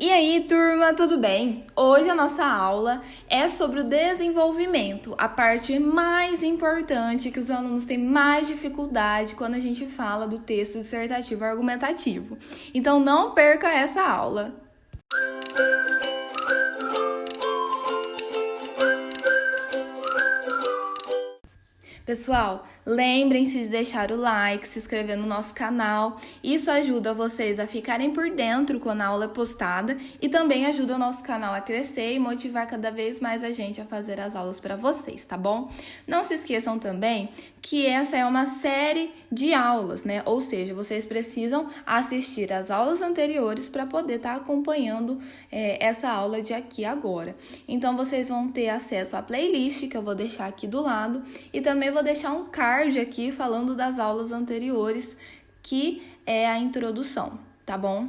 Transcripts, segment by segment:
E aí, turma, tudo bem? Hoje a nossa aula é sobre o desenvolvimento, a parte mais importante que os alunos têm mais dificuldade quando a gente fala do texto dissertativo argumentativo. Então não perca essa aula. Pessoal, lembrem-se de deixar o like, se inscrever no nosso canal. Isso ajuda vocês a ficarem por dentro quando a aula é postada e também ajuda o nosso canal a crescer e motivar cada vez mais a gente a fazer as aulas para vocês, tá bom? Não se esqueçam também que essa é uma série de aulas, né? Ou seja, vocês precisam assistir às aulas anteriores para poder estar acompanhando essa aula de aqui agora. Então, vocês vão ter acesso à playlist que eu vou deixar aqui do lado e também vou deixar um card aqui falando das aulas anteriores, que é a introdução, tá bom?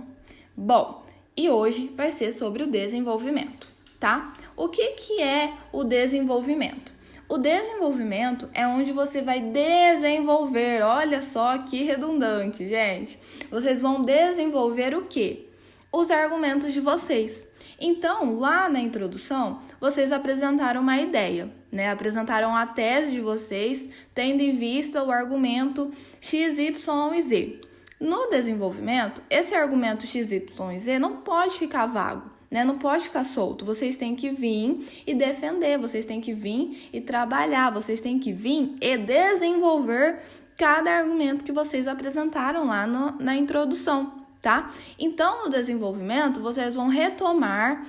Bom, e hoje vai ser sobre o desenvolvimento, tá? O que é o desenvolvimento? O desenvolvimento é onde você vai desenvolver, olha só que redundante, gente. Vocês vão desenvolver o quê? Os argumentos de vocês. Então, lá na introdução, vocês apresentaram uma ideia, né? Apresentaram a tese de vocês, tendo em vista o argumento X, Y e Z. No desenvolvimento, esse argumento X, Y e Z não pode ficar vago, né? Não pode ficar solto. Vocês têm que vir e defender, vocês têm que vir e trabalhar, vocês têm que vir e desenvolver cada argumento que vocês apresentaram lá na introdução. Tá? Então, no desenvolvimento, vocês vão retomar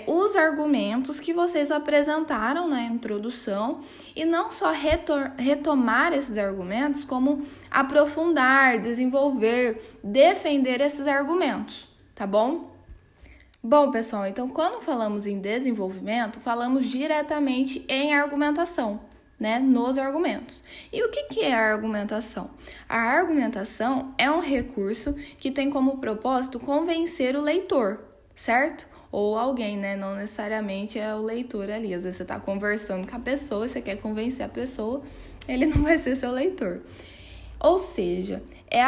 os argumentos que vocês apresentaram na introdução e não só retomar esses argumentos, como aprofundar, desenvolver, defender esses argumentos, tá bom? Bom, pessoal, então quando falamos em desenvolvimento, falamos diretamente em argumentação, né, nos argumentos. E o que é a argumentação? A argumentação é um recurso que tem como propósito convencer o leitor, certo? Ou alguém, né? Não necessariamente é o leitor ali. Às vezes você está conversando com a pessoa e você quer convencer a pessoa, ele não vai ser seu leitor. Ou seja, é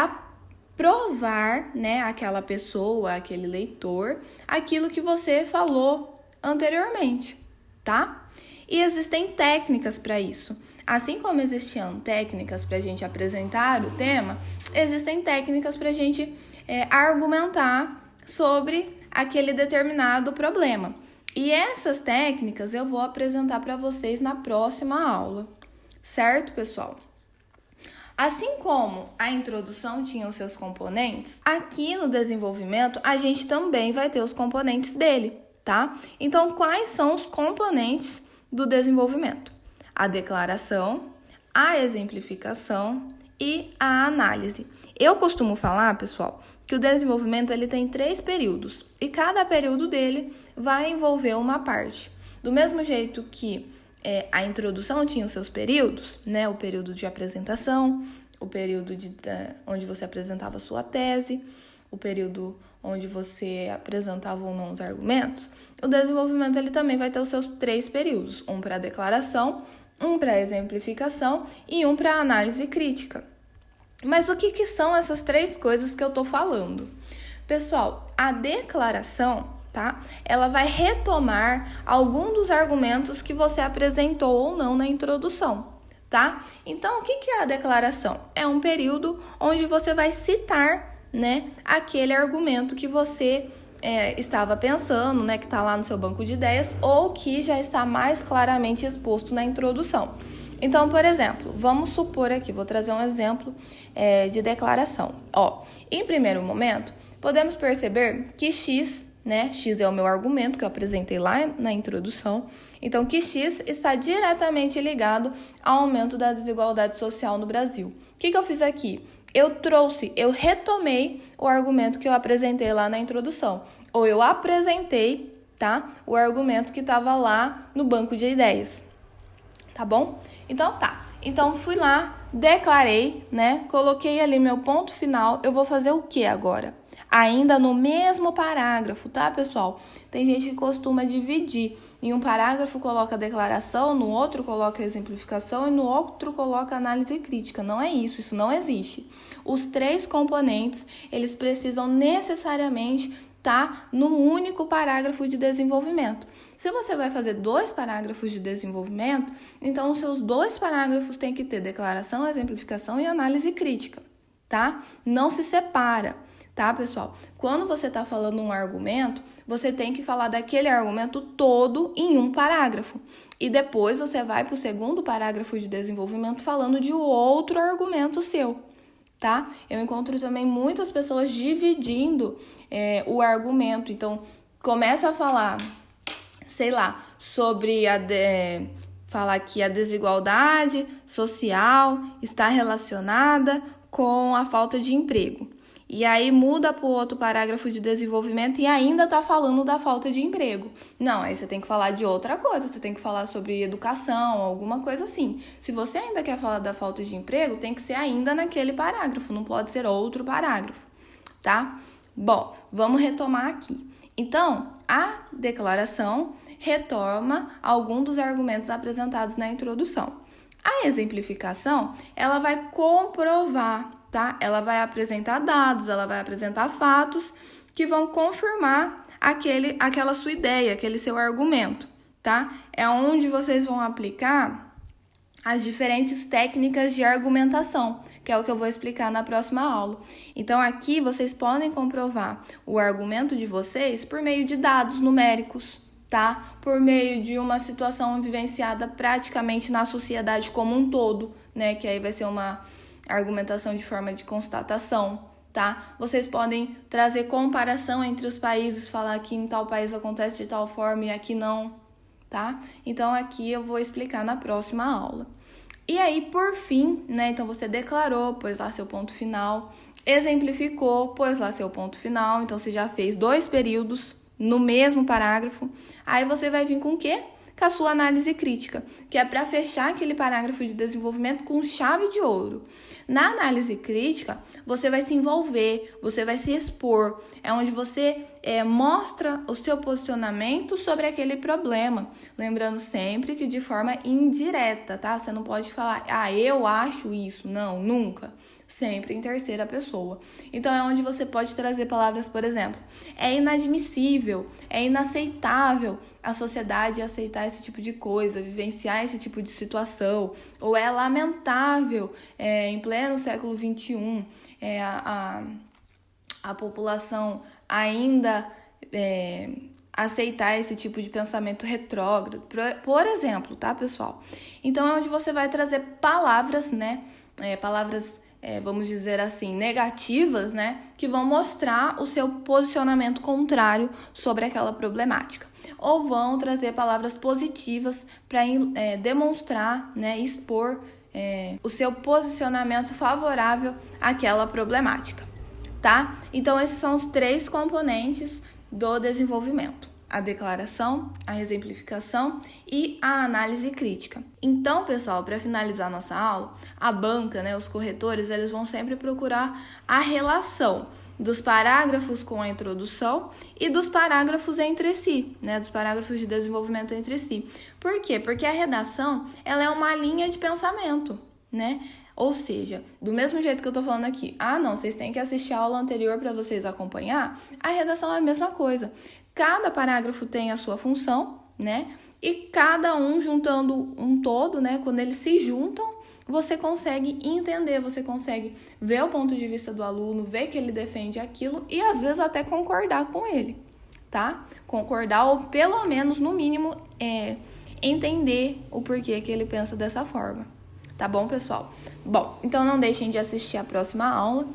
provar, né, aquela pessoa, aquele leitor, aquilo que você falou anteriormente, tá? E existem técnicas para isso. Assim como existiam técnicas para a gente apresentar o tema, existem técnicas para a gente argumentar sobre aquele determinado problema. E essas técnicas eu vou apresentar para vocês na próxima aula, certo, pessoal? Assim como a introdução tinha os seus componentes, aqui no desenvolvimento a gente também vai ter os componentes dele, tá? Então, quais são os componentes do desenvolvimento? A declaração, a exemplificação e a análise. Eu costumo falar, pessoal, que o desenvolvimento ele tem 3 períodos e cada período dele vai envolver uma parte. Do mesmo jeito que a introdução tinha os seus períodos, né? O período de apresentação, o período onde você apresentava a sua tese, o período onde você apresentava ou não os argumentos. O desenvolvimento ele também vai ter os seus 3 períodos, um para declaração, um para exemplificação e um para análise crítica. Mas o que são essas 3 coisas que eu estou falando? Pessoal, a declaração, tá? Ela vai retomar algum dos argumentos que você apresentou ou não na introdução, tá? Então, o que é a declaração? É um período onde você vai citar, né, aquele argumento que você estava pensando, né, que está lá no seu banco de ideias ou que já está mais claramente exposto na introdução. Então, por exemplo, vamos supor aqui, vou trazer um exemplo de declaração. Em primeiro momento, podemos perceber que X, né, X é o meu argumento que eu apresentei lá na introdução, então que X está diretamente ligado ao aumento da desigualdade social no Brasil. O que eu fiz aqui? Eu retomei o argumento que eu apresentei lá na introdução, ou eu apresentei, tá, o argumento que estava lá no banco de ideias, tá bom? Então tá, fui lá, declarei, né, coloquei ali meu ponto final, eu vou fazer o que agora? Ainda no mesmo parágrafo, tá, pessoal? Tem gente que costuma dividir. Em um parágrafo coloca a declaração, no outro coloca a exemplificação e no outro coloca a análise crítica. Não é isso não existe. Os 3 componentes, eles precisam necessariamente tá num único parágrafo de desenvolvimento. Se você vai fazer 2 parágrafos de desenvolvimento, então os seus 2 parágrafos têm que ter declaração, exemplificação e análise crítica, tá? Não se separa, tá, pessoal? Quando você está falando um argumento, você tem que falar daquele argumento todo em um parágrafo. E depois você vai para o segundo parágrafo de desenvolvimento falando de outro argumento seu, tá? Eu encontro também muitas pessoas dividindo o argumento. Então, começa a falar, sei lá, sobre falar que a desigualdade social está relacionada com a falta de emprego. E aí muda para o outro parágrafo de desenvolvimento e ainda está falando da falta de emprego. Não, aí você tem que falar de outra coisa, você tem que falar sobre educação, alguma coisa assim. Se você ainda quer falar da falta de emprego, tem que ser ainda naquele parágrafo, não pode ser outro parágrafo, tá? Bom, vamos retomar aqui. Então, a declaração retoma algum dos argumentos apresentados na introdução. A exemplificação, ela vai comprovar, tá? Ela vai apresentar dados, ela vai apresentar fatos que vão confirmar aquela sua ideia, aquele seu argumento, tá? É onde vocês vão aplicar as diferentes técnicas de argumentação, que é o que eu vou explicar na próxima aula. Então, aqui vocês podem comprovar o argumento de vocês por meio de dados numéricos, tá? Por meio de uma situação vivenciada praticamente na sociedade como um todo, né? Que aí vai ser uma argumentação de forma de constatação, tá? Vocês podem trazer comparação entre os países, falar que em tal país acontece de tal forma e aqui não, tá? Então, aqui eu vou explicar na próxima aula. E aí, por fim, né? Então, você declarou, pôs lá seu ponto final, exemplificou, pôs lá seu ponto final. Então, você já fez 2 períodos no mesmo parágrafo. Aí, você vai vir com o quê? Com a sua análise crítica, que é para fechar aquele parágrafo de desenvolvimento com chave de ouro. Na análise crítica, você vai se envolver, você vai se expor, é onde você mostra o seu posicionamento sobre aquele problema. Lembrando sempre que de forma indireta, tá? Você não pode falar, eu acho isso. Não, nunca. Sempre em terceira pessoa. Então, é onde você pode trazer palavras, por exemplo, é inadmissível, é inaceitável a sociedade aceitar esse tipo de coisa, vivenciar esse tipo de situação, ou é lamentável, em pleno século XXI, a população ainda aceitar esse tipo de pensamento retrógrado, por exemplo, tá, pessoal? Então, é onde você vai trazer palavras, né, vamos dizer assim, negativas, né, que vão mostrar o seu posicionamento contrário sobre aquela problemática. Ou vão trazer palavras positivas para demonstrar, né, expor o seu posicionamento favorável àquela problemática, tá? Então, esses são os 3 componentes do desenvolvimento: a declaração, a exemplificação e a análise crítica. Então, pessoal, para finalizar nossa aula, a banca, né, os corretores, eles vão sempre procurar a relação dos parágrafos com a introdução e dos parágrafos entre si, né, dos parágrafos de desenvolvimento entre si. Por quê? Porque a redação, ela é uma linha de pensamento, né? Ou seja, do mesmo jeito que eu tô falando aqui, não, vocês têm que assistir a aula anterior para vocês acompanhar, a redação é a mesma coisa. Cada parágrafo tem a sua função, né? E cada um juntando um todo, né? Quando eles se juntam, você consegue entender, você consegue ver o ponto de vista do aluno, ver que ele defende aquilo e às vezes até concordar com ele, tá? Concordar ou pelo menos, no mínimo, entender o porquê que ele pensa dessa forma. Tá bom, pessoal? Bom, então não deixem de assistir a próxima aula.